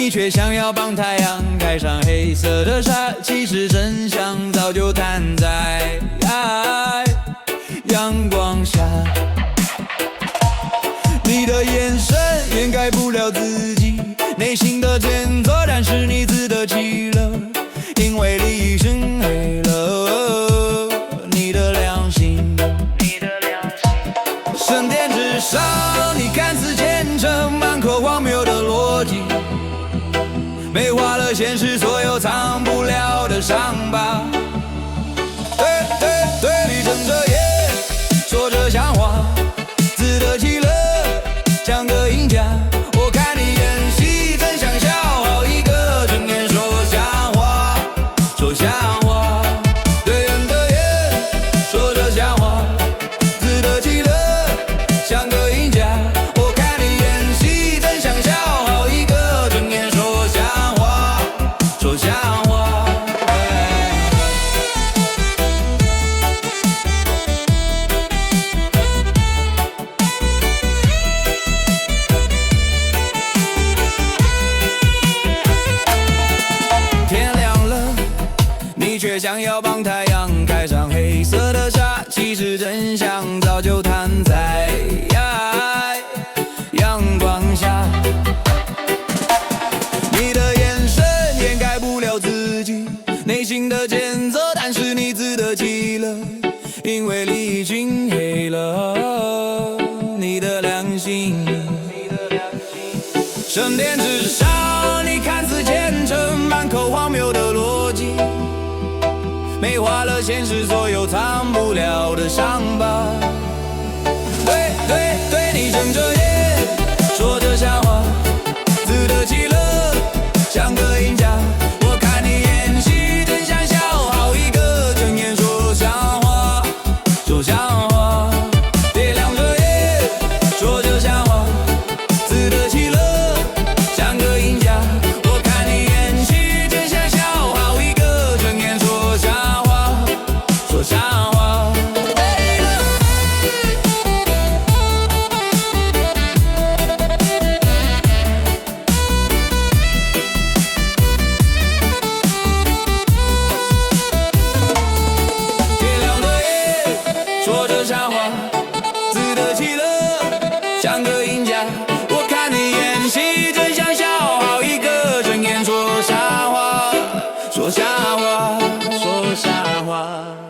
你却想要帮太阳盖上黑色的纱，其实真相早就摊在阳光下。你的眼神掩盖不了自己内心的谴责，但是你自得其乐，因为利益深黑了你的良心。圣殿之上，你看似虔诚，满口荒谬的逻辑，美化了现实所有藏不了的伤疤。对，你睁着眼，说着像话，自得其乐，像个赢家。我看你演戏，真想笑好一个，睁眼说瞎话，说瞎话。对人的眼，说着像话，自得其乐，像个赢家。我看你演戏，真想笑好一个，睁眼说瞎话，说瞎话。天亮了，你却想要帮太阳盖上黑色的纱，其实真相早就摊在阳光下。你的眼神掩盖不了自己内心的谴责，但是你自得其乐，因为利益熏黑了你的良心。圣殿之上，你看似虔诚，满口荒谬的逻辑，美化了现实所有藏不了的伤疤。对，你睁着眼，说着瞎话，自得其乐，像个赢家。我看你演戏，真想笑好一个，睁眼说瞎话，说瞎话。别亮着眼，说着瞎话，自得其乐，像个赢家。我看你演戏，真想笑好一个，睁眼说瞎话，说瞎话。别亮着眼，说着瞎话，自得其乐，像个赢家。我看你演戏，真想笑好一个，睁眼说瞎话，说瞎话，说瞎话。